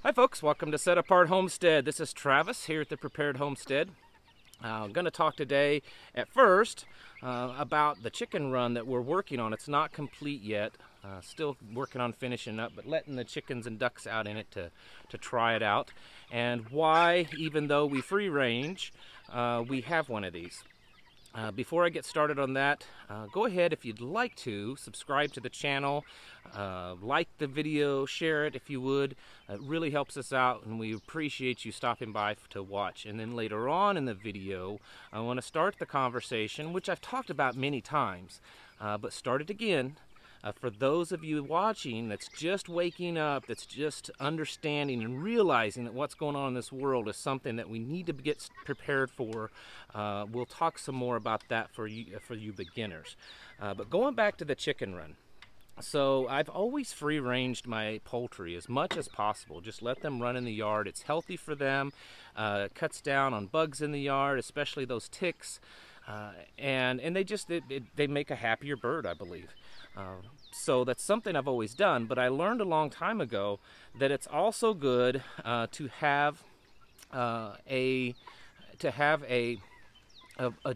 Hi folks, welcome to Set Apart Homestead. This is Travis here at the Prepared Homestead. I'm going to talk today at first about the chicken run that we're working on. It's not complete yet, still working on finishing up, but letting the chickens and ducks out in it to try it out, and why, even though we free range, we have one of these. Before I get started on that, go ahead, if you'd like to, subscribe to the channel, like the video, share it if you would. It really helps us out, and we appreciate you stopping by to watch. And then later on in the video, I want to start the conversation, which I've talked about many times, but start it again. For those of you watching that's just waking up, that's just understanding and realizing that what's going on in this world is something that we need to get prepared for, we'll talk some more about that for you beginners. But going back to the chicken run. So I've always free ranged my poultry as much as possible. Just let them run in the yard. It's healthy for them. It cuts down on bugs in the yard, especially those ticks. And they make a happier bird, I believe. So that's something I've always done, but I learned a long time ago that it's also good to have a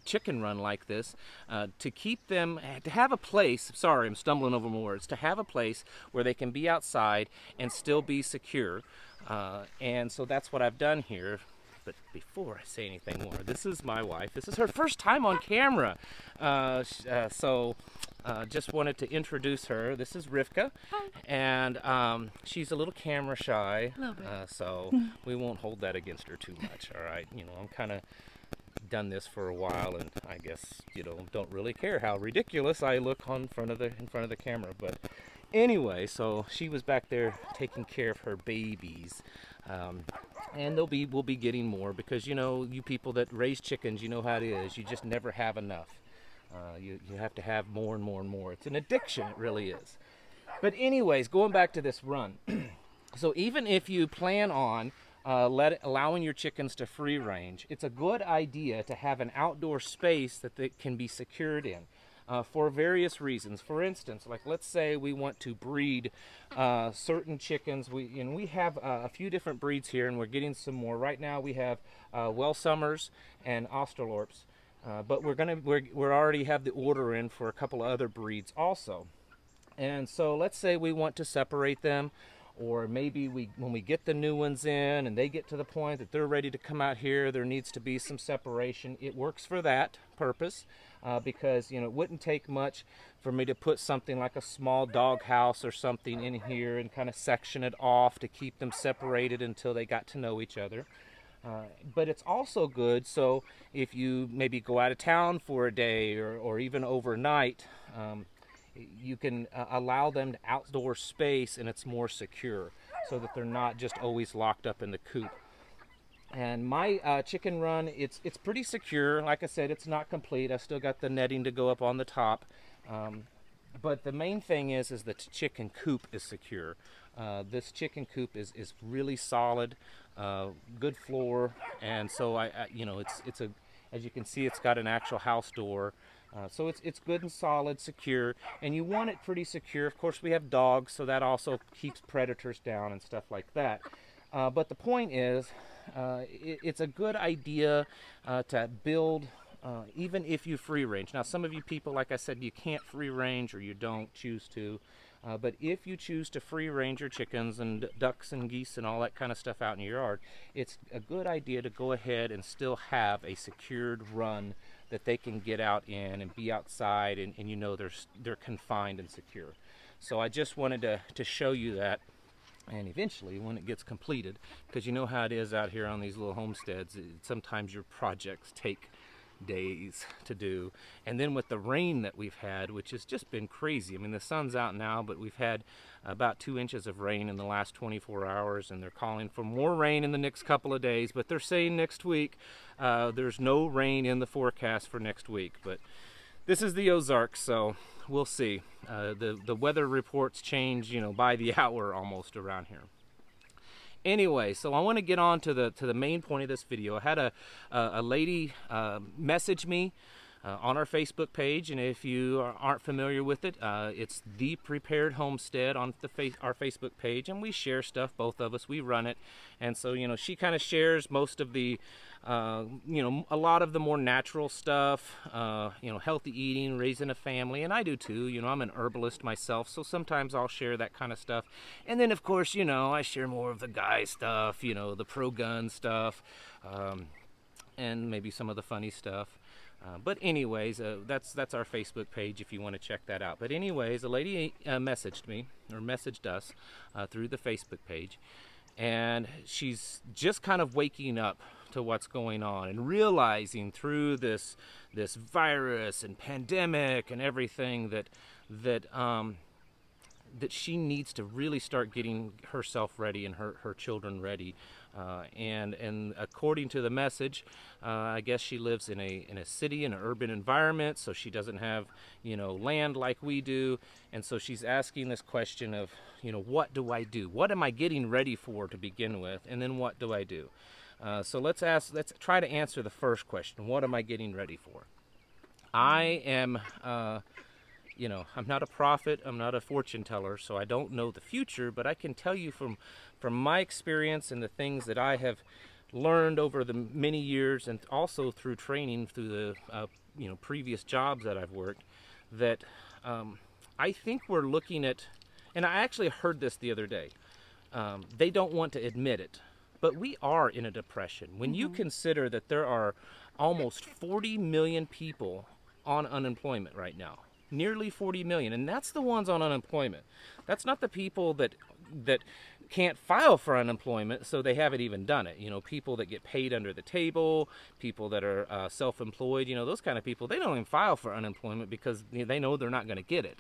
chicken run like this, to keep them, to have a place, sorry, I'm stumbling over my words, to have a place where they can be outside and still be secure. And so that's what I've done here. But before I say anything more, this is my wife. This is her first time on camera. Just wanted to introduce her. This is Rivka. Hi. And she's a little camera shy. A little bit. So we won't hold that against her too much, all right? You know, I'm kind of done this for a while, and I guess, you know, don't really care how ridiculous I look in front of the camera. But anyway, so she was back there taking care of her babies. And we'll be getting more, because, you know, you people that raise chickens, you know how it is. You just never have enough. You have to have more and more and more. It's an addiction, it really is. But anyways, going back to this run. So even if you plan on allowing your chickens to free range, it's a good idea to have an outdoor space that they can be secured in. For various reasons. For instance, like let's say we want to breed certain chickens. We have a few different breeds here, and we're getting some more. Right now we have Welsummers and Australorps, but we're already have the order in for a couple of other breeds also. And so let's say we want to separate them, or maybe when we get the new ones in and they get to the point that they're ready to come out here, there needs to be some separation. It works for that purpose. Because, you know, it wouldn't take much for me to put something like a small dog house or something in here and kind of section it off to keep them separated until they got to know each other. But it's also good, so if you maybe go out of town for a day or even overnight, you can allow them outdoor space, and it's more secure, so that they're not just always locked up in the coop. And my chicken run, it's pretty secure. Like I said, it's not complete. I still got the netting to go up on the top. But the main thing is the chicken coop is secure. This chicken coop is really solid, good floor, and so you know, it's as you can see, it's got an actual house door. So it's good and solid, secure, and you want it pretty secure. Of course, we have dogs, so that also keeps predators down and stuff like that. But the point is, it's a good idea to build, even if you free range. Now, some of you people, like I said, you can't free range, or you don't choose to. But if you choose to free range your chickens and ducks and geese and all that kind of stuff out in your yard, it's a good idea to go ahead and still have a secured run that they can get out in and be outside, and you know they're confined and secure. So I just wanted to show you that. And eventually, when it gets completed, because you know how it is out here on these little homesteads, sometimes your projects take days to do. And then with the rain that we've had, which has just been crazy. I mean, the sun's out now, but we've had about 2 inches of rain in the last 24 hours, and they're calling for more rain in the next couple of days. But they're saying next week, there's no rain in the forecast for next week. But this is the Ozarks, so we'll see. The weather reports change, you know, by the hour almost around here. Anyway, so I want to get on to the main point of this video. I had a lady message me on our Facebook page, and if you aren't familiar with it, it's The Prepared Homestead on our Facebook page, and we share stuff, both of us, we run it. And so, you know, she kind of shares most of the, you know, a lot of the more natural stuff, you know, healthy eating, raising a family, and I do too. You know, I'm an herbalist myself, so sometimes I'll share that kind of stuff. And then, of course, you know, I share more of the guy stuff, you know, the pro-gun stuff, and maybe some of the funny stuff. But anyways, that's our Facebook page if you want to check that out. But anyways, a lady messaged me, or messaged us, through the Facebook page, and she's just kind of waking up to what's going on and realizing through this virus and pandemic and everything that she needs to really start getting herself ready and her children ready. And according to the message, I guess she lives in a city, in an urban environment, so she doesn't have, you know, land like we do. And so she's asking this question of, you know, what do I do? What am I getting ready for to begin with? And then what do I do? So let's try to answer the first question. What am I getting ready for? I am, you know, I'm not a prophet, I'm not a fortune teller, so I don't know the future, but I can tell you from my experience and the things that I have learned over the many years, and also through training, through the you know, previous jobs that I've worked, that I think we're looking at, and I actually heard this the other day, they don't want to admit it, but we are in a depression. When you consider that there are almost 40 million people on unemployment right now, nearly 40 million, and that's the ones on unemployment. That's not the people that can't file for unemployment, so they haven't even done it. You know, people that get paid under the table, people that are self-employed, you know, those kind of people, they don't even file for unemployment because they know they're not going to get it.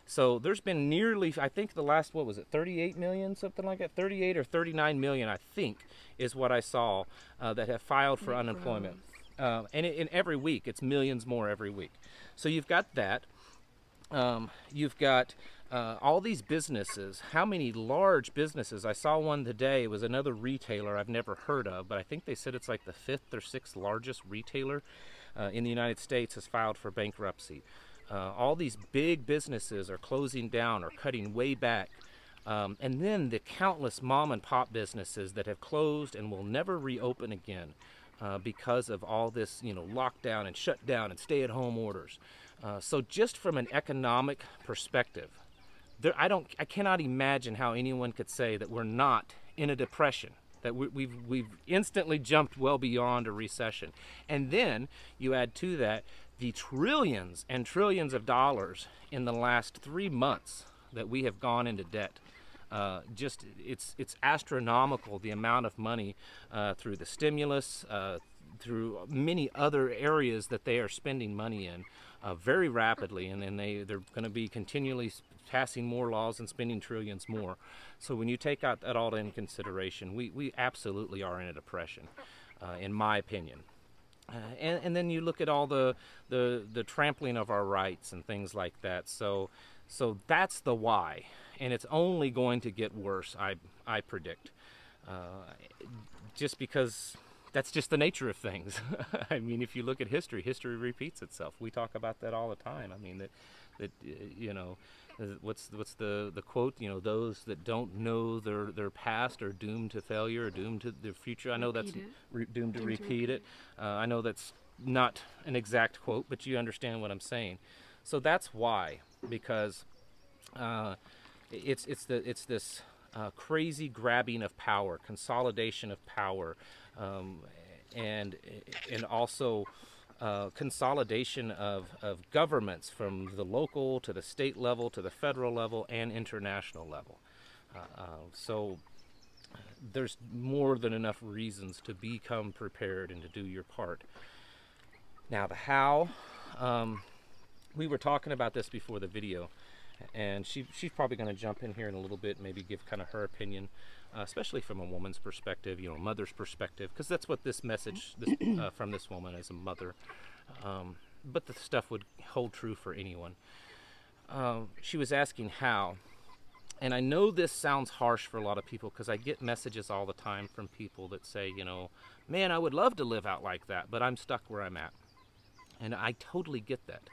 So there's been nearly, I think the last, what was it, 38 million, something like that, 38 or 39 million, I think, is what I saw that have filed for unemployment. And in every week, it's millions more every week. So you've got that. You've got all these businesses. How many large businesses? I saw one today. It was another retailer I've never heard of, but I think they said it's like the 5th or 6th largest retailer in the United States has filed for bankruptcy. All these big businesses are closing down or cutting way back. And then the countless mom and pop businesses that have closed and will never reopen again because of all this, you know, lockdown and shutdown and stay-at-home orders. So just from an economic perspective, I cannot imagine how anyone could say that we're not in a depression, that we've instantly jumped well beyond a recession. And then you add to that the trillions and trillions of dollars in the last 3 months that we have gone into debt. Just it's astronomical, the amount of money through the stimulus, through many other areas that they are spending money in very rapidly, and then they're going to be continually passing more laws and spending trillions more. So when you take that all into consideration, we absolutely are in a depression, in my opinion. And then you look at all the trampling of our rights and things like that. So that's the why, and it's only going to get worse, I predict, just because that's just the nature of things. I mean, if you look at history repeats itself. We talk about that all the time. I mean, that you know, what's the quote? You know, those that don't know their past are doomed to failure, or doomed to their future. I know that's doomed to repeat it. I know that's not an exact quote, but you understand what I'm saying. So that's why, because it's this crazy grabbing of power, consolidation of power, and also consolidation of governments from the local to the state level to the federal level and international level. So there's more than enough reasons to become prepared and to do your part. Now the how, we were talking about this before the video, and she's probably going to jump in here in a little bit, maybe give kind of her opinion, especially from a woman's perspective, you know, mother's perspective, because that's what this message from this woman as a mother, but the stuff would hold true for anyone. She was asking how, and I know this sounds harsh for a lot of people, because I get messages all the time from people that say, you know, man, I would love to live out like that, but I'm stuck where I'm at. And I totally get that.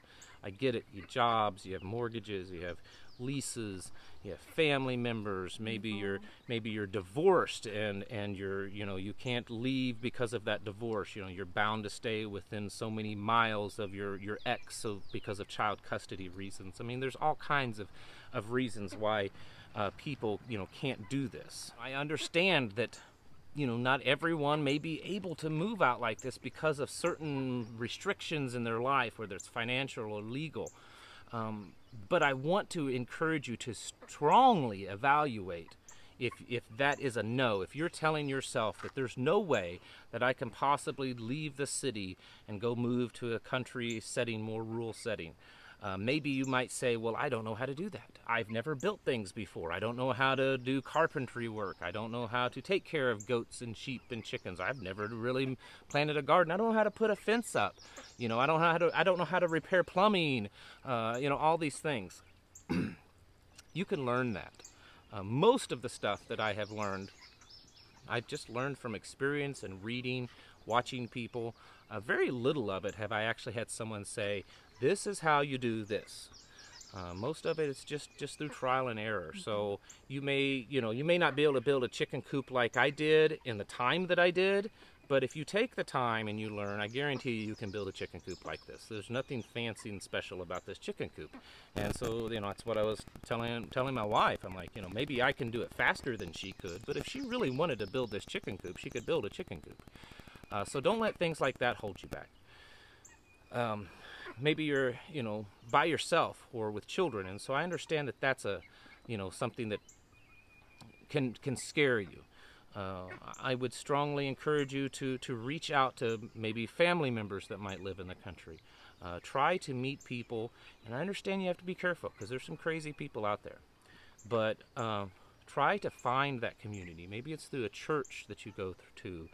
I get it. You have jobs, you have mortgages, you have leases, you have family members. Maybe you're divorced and you're you can't leave because of that divorce. You're bound to stay within so many miles of your ex, so because of child custody reasons. I mean, there's all kinds of reasons why people can't do this. I understand that not everyone may be able to move out like this because of certain restrictions in their life, whether it's financial or legal. But I want to encourage you to strongly evaluate if that is a no. If you're telling yourself that there's no way that I can possibly leave the city and go move to a country setting, more rural setting. Maybe you might say, well, I don't know how to do that. I've never built things before. I don't know how to do carpentry work. I don't know how to take care of goats and sheep and chickens. I've never really planted a garden. I don't know how to put a fence up. I don't know how to repair plumbing. All these things. You can learn that. Most of the stuff that I have learned, I've just learned from experience and reading, watching people. Very little of it have I actually had someone say, this is how you do this. Most of it is just through trial and error. So you may not be able to build a chicken coop like I did in the time that I did, but if you take the time and you learn, I guarantee you can build a chicken coop like this. There's nothing fancy and special about this chicken coop. And so, that's what I was telling my wife. I'm like, maybe I can do it faster than she could, but if she really wanted to build this chicken coop, she could build a chicken coop. So don't let things like that hold you back. Maybe you're, by yourself or with children, and so I understand that that's something that can scare you. I would strongly encourage you to reach out to maybe family members that might live in the country. Try to meet people, and I understand you have to be careful because there's some crazy people out there. But try to find that community. Maybe it's through a church that you go to.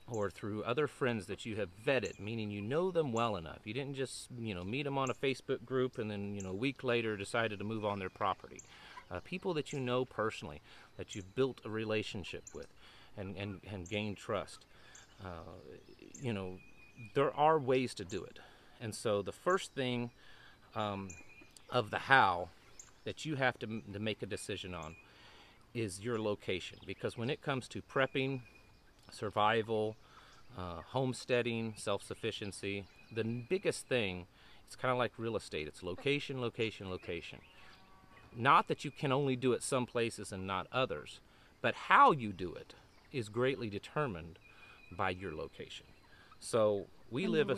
Or through other friends that you have vetted, meaning you know them well enough. You didn't just, meet them on a Facebook group and then, a week later decided to move on their property. People that you know personally, that you've built a relationship with and gained trust. There are ways to do it. And so the first thing of the how that you have to make a decision on is your location. Because when it comes to prepping, survival, homesteading, self-sufficiency, the biggest thing, it's kind of like real estate. It's location, location, location. Not that you can only do it some places and not others, but how you do it is greatly determined by your location. So we live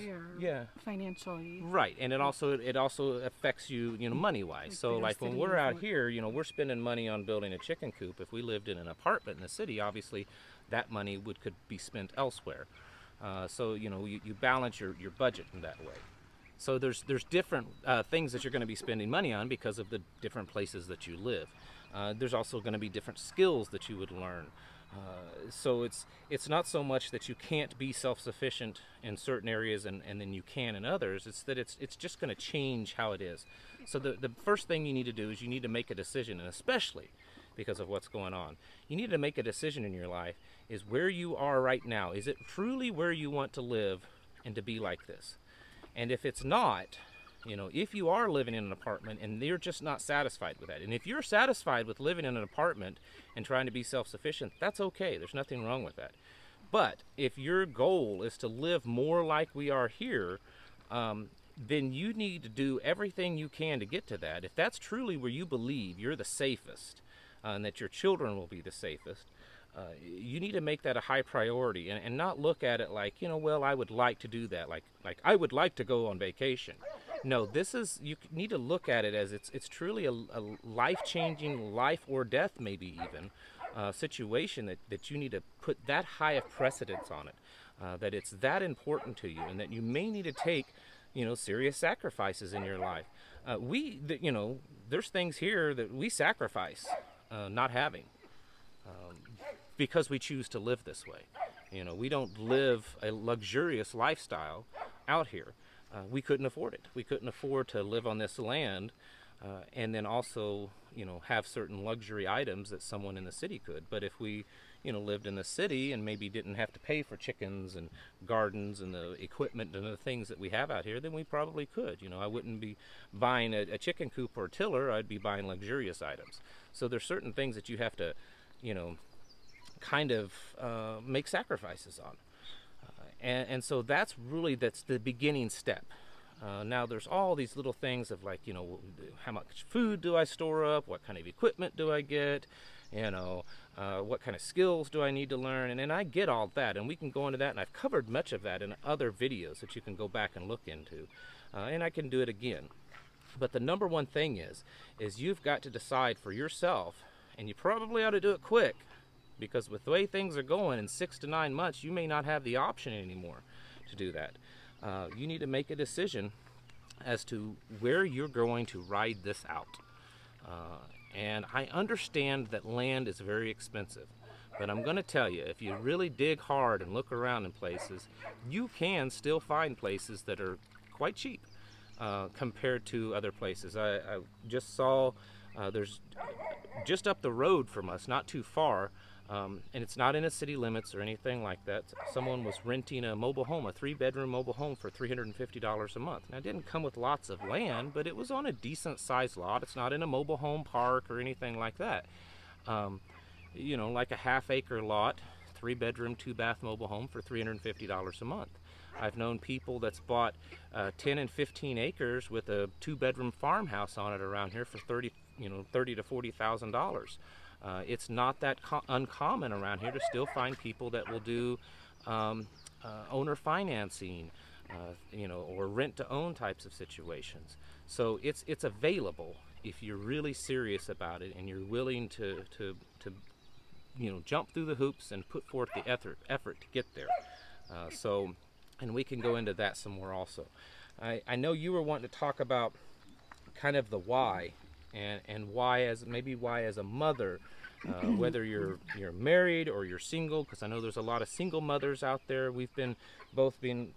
financially, right, and it also affects you, money-wise. So like when we're out here, we're spending money on building a chicken coop. If we lived in an apartment in the city, obviously that money could be spent elsewhere. So you balance your budget in that way. So there's different things that you're going to be spending money on because of the different places that you live. There's also going to be different skills that you would learn. So it's not so much that you can't be self-sufficient in certain areas and then you can in others. It's that it's just going to change how it is. So the first thing you need to do is you need to make a decision, and especially because of what's going on, you need to make a decision in your life is where you are right now. Is it truly where you want to live and to be like this? And if it's not, if you are living in an apartment and you're just not satisfied with that, and if you're satisfied with living in an apartment and trying to be self-sufficient, that's okay. There's nothing wrong with that. But if your goal is to live more like we are here, then you need to do everything you can to get to that. If that's truly where you believe you're the safest, and that your children will be the safest, you need to make that a high priority and not look at it like, well, I would like to do that. Like I would like to go on vacation. No, you need to look at it as it's truly a life-changing, life or death maybe even, situation that you need to put that high of precedence on it, that it's that important to you, and that you may need to take, serious sacrifices in your life. There's things here that we sacrifice not having. Because we choose to live this way. We don't live a luxurious lifestyle out here. We couldn't afford it. We couldn't afford to live on this land and then also, have certain luxury items that someone in the city could. But if we, lived in the city and maybe didn't have to pay for chickens and gardens and the equipment and the things that we have out here, then we probably could. I wouldn't be buying a chicken coop or a tiller. I'd be buying luxurious items. So there's certain things that you have to, kind of make sacrifices on. And so that's the beginning step. Now there's all these little things of like, how much food do I store up? What kind of equipment do I get? What kind of skills do I need to learn? And I get all that, and we can go into that, and I've covered much of that in other videos that you can go back and look into. And I can do it again. But the number one thing is you've got to decide for yourself, and you probably ought to do it quick, because with the way things are going, in 6 to 9 months, you may not have the option anymore to do that. You need to make a decision as to where you're going to ride this out. And I understand that land is very expensive, but I'm going to tell you, if you really dig hard and look around in places, you can still find places that are quite cheap compared to other places. I just saw there's just up the road from us, not too far, and it's not in the city limits or anything like that. Someone was renting a mobile home, a 3-bedroom mobile home for $350 a month. Now, it didn't come with lots of land, but it was on a decent sized lot. It's not in a mobile home park or anything like that. Like a half-acre lot, 3-bedroom, 2-bath mobile home for $350 a month. I've known people that's bought 10 and 15 acres with a 2-bedroom farmhouse on it around here for $30,000 to $40,000. It's not that uncommon around here to still find people that will do owner financing, or rent-to-own types of situations. So it's available if you're really serious about it and you're willing to jump through the hoops and put forth the effort to get there. And we can go into that some more also. I know you were wanting to talk about kind of the why. And why as a mother, whether you're married or you're single, because I know there's a lot of single mothers out there. We've both been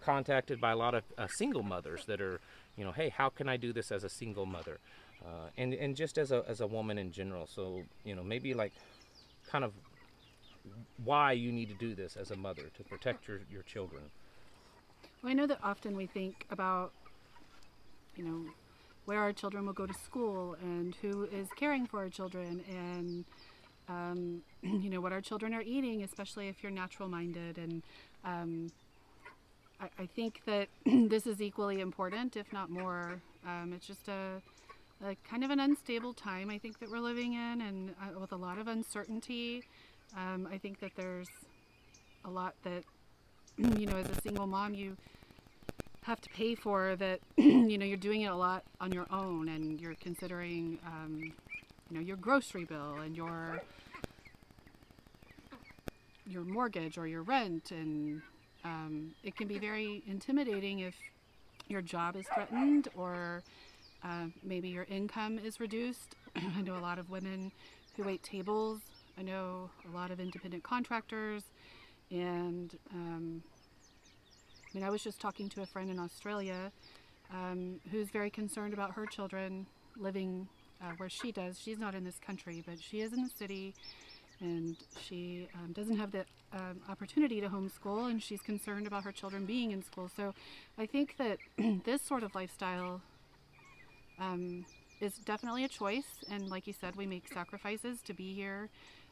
contacted by a lot of single mothers that are, hey, how can I do this as a single mother, and just as a woman in general. So maybe like kind of why you need to do this as a mother to protect your children. Well, I know that often we think about, where our children will go to school and who is caring for our children, and what our children are eating, especially if you're natural minded. And I think that this is equally important, if not more. It's just a kind of an unstable time, I think, that we're living in, and with a lot of uncertainty. I think that there's a lot that as a single mom you have to pay for, that you're doing it a lot on your own, and you're considering your grocery bill and your mortgage or your rent, and it can be very intimidating if your job is threatened, or maybe your income is reduced. I know a lot of women who wait tables. I know a lot of independent contractors, and I was just talking to a friend in Australia who's very concerned about her children living where she does. She's not in this country, but she is in the city, and she doesn't have the opportunity to homeschool, and she's concerned about her children being in school. So I think that this sort of lifestyle is definitely a choice, and like you said, we make sacrifices to be here,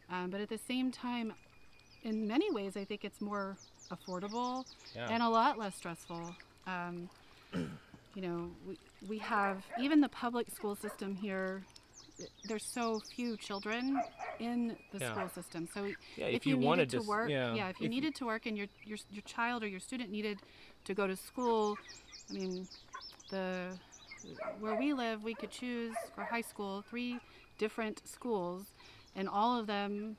but at the same time, in many ways, I think it's more affordable and a lot less stressful. We have, even the public school system here, there's so few children in the school system. So if you needed to work, if you needed to work and your child or your student needed to go to school, where we live, we could choose for high school 3 different schools, and all of them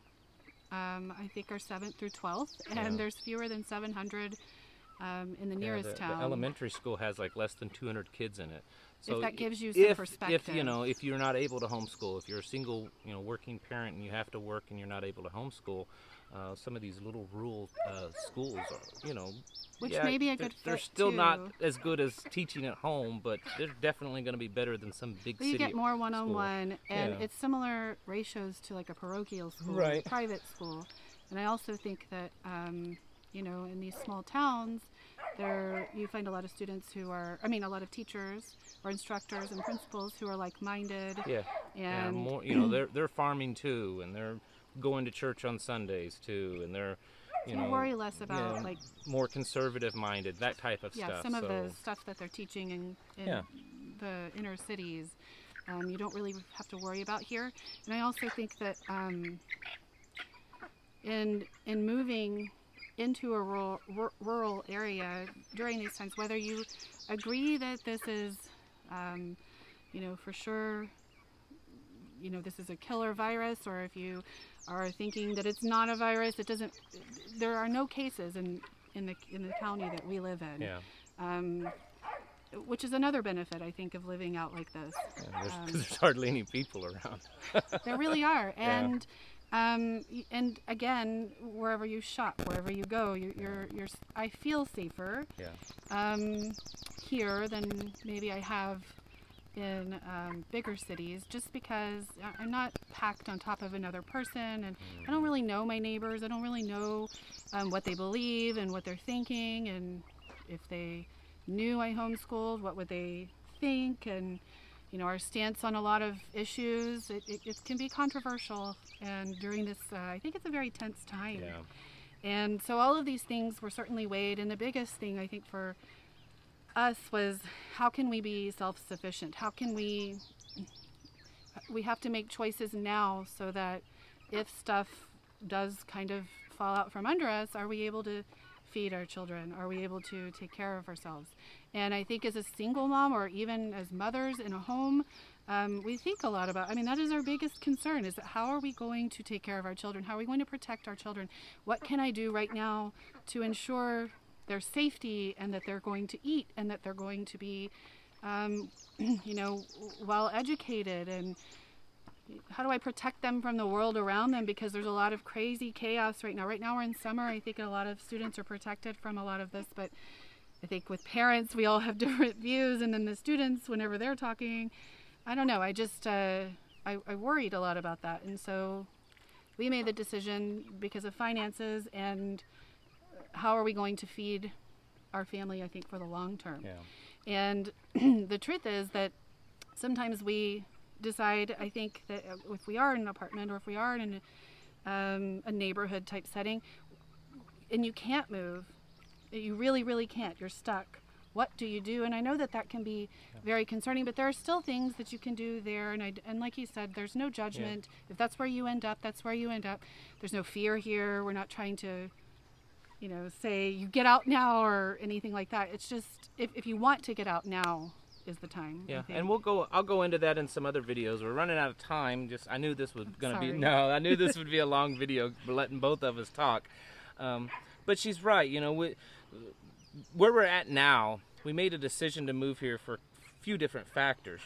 I think are 7th through 12th, and there's fewer than 700 in the nearest town. The elementary school has like less than 200 kids in it. So if that gives you some perspective. If you're not able to homeschool, if you're a single, working parent and you have to work and you're not able to homeschool, some of these little rural schools are, which may be a good fit. They're still not as good as teaching at home, but they're definitely going to be better than some big city. You get more one-on-one, and Yeah. it's similar ratios to like a parochial school, Right. a private school. And I also think that, in these small towns, you find a lot of students a lot of teachers or instructors and principals who are like-minded. Yeah. And more, they're farming too, and they're going to church on Sundays too, and they're, you worry less about like more conservative-minded, that type of stuff. Some of the stuff that they're teaching in the inner cities, you don't really have to worry about here. And I also think that in moving into a rural area during these times, whether you agree that this is, for sure, this is a killer virus, or if you are thinking that it's not a virus, there are no cases in the county that we live in. Yeah. Which is another benefit, I think, of living out like this. Yeah, there's hardly any people around. There really are. And and again, wherever you shop, wherever you go, I feel safer here than maybe I have in bigger cities, just because I'm not packed on top of another person, and I don't really know my neighbors. I don't really know what they believe and what they're thinking, and if they knew I homeschooled, what would they think, and our stance on a lot of issues. It can be controversial, and during this, I think it's a very tense time. Yeah. And so all of these things were certainly weighed, and the biggest thing I think for us was, how can we be self-sufficient? How can we have to make choices now so that if stuff does kind of fall out from under us, are we able to feed our children? Are we able to take care of ourselves? And I think as a single mom, or even as mothers in a home, we think a lot about, that is our biggest concern, is that how are we going to take care of our children? How are we going to protect our children? What can I do right now to ensure their safety, and that they're going to eat, and that they're going to be, well educated? And how do I protect them from the world around them? Because there's a lot of crazy chaos right now. Right now we're in summer. I think a lot of students are protected from a lot of this, but I think with parents, we all have different views, and then the students, whenever they're talking, I don't know. I just, I worried a lot about that. And so we made the decision because of finances and how are we going to feed our family, I think, for the long term. Yeah. And the truth is that sometimes we decide, I think, that if we are in an apartment, or if we are in a neighborhood type setting, and you can't move, you really, really can't, you're stuck. What do you do? And I know that can be very concerning, but there are still things that you can do there. And like you said, there's no judgment. Yeah. If that's where you end up, that's where you end up. There's no fear here. We're not trying to, say you get out now or anything like that. It's just, if you want to get out, now is the time. Yeah, and I'll go into that in some other videos. We're running out of time. I knew this was going to be, I knew this would be a long video, letting both of us talk. But she's right, where we're at now, we made a decision to move here for a few different factors.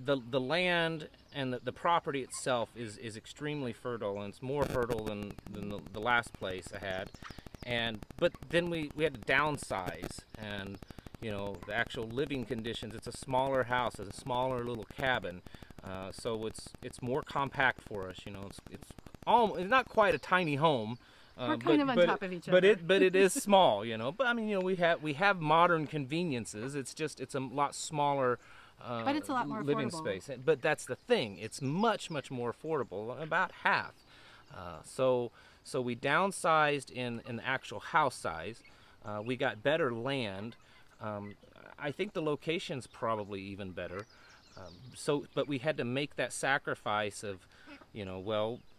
The land and the property itself is extremely fertile, and it's more fertile than the last place I had. But then we had to downsize, and the actual living conditions. It's a smaller house, it's a smaller little cabin, so it's more compact for us. It's not quite a tiny home. We're kind of on top of each other. But it is small, But we have modern conveniences. It's a lot smaller. But it's a lot more living affordable. Space. But that's the thing. It's much more affordable, about half. So we downsized in the actual house size. We got better land. I think the location's probably even better. But we had to make that sacrifice of,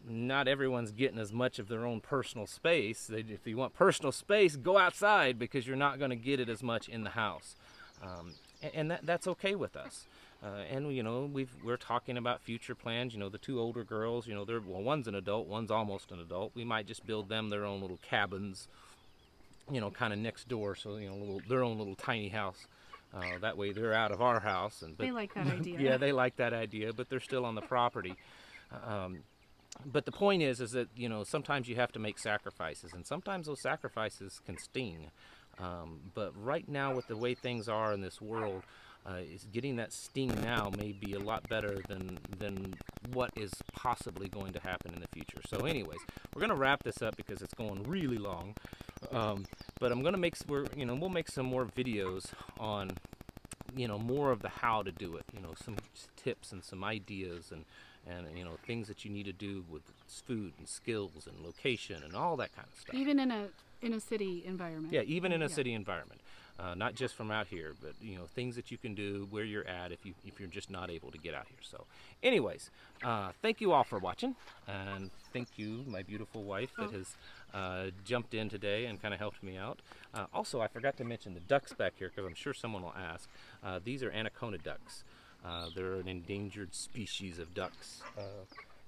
not everyone's getting as much of their own personal space. If you want personal space, go outside, because you're not going to get it as much in the house. And that's okay with us. And we're talking about future plans. The two older girls, one's an adult, one's almost an adult. We might just build them their own little cabins, kind of next door, so their own little tiny house. That way they're out of our house. They like that idea. Yeah, they like that idea, but they're still on the property. But the point is that, you know, sometimes you have to make sacrifices, and sometimes those sacrifices can sting. But right now, with the way things are in this world, is getting that sting now may be a lot better than what is possibly going to happen in the future. So anyways, we're going to wrap this up because it's going really long. But I'm going to we'll make some more videos on, you know, more of the how to do it, you know, some tips and some ideas and you know, things that you need to do with food and skills and location and all that kind of stuff. Even in a city environment. Yeah, even in a city environment. Not just from out here, but, you know, things that you can do where you're at if you're just not able to get out here. So anyways, thank you all for watching, and thank you, my beautiful wife that has jumped in today and kind of helped me out. Also, I forgot to mention the ducks back here, because I'm sure someone will ask. These are anaconda ducks. They're an endangered species of ducks,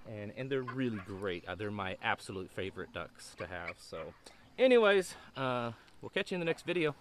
and they're really great. They're my absolute favorite ducks to have. So anyways, we'll catch you in the next video.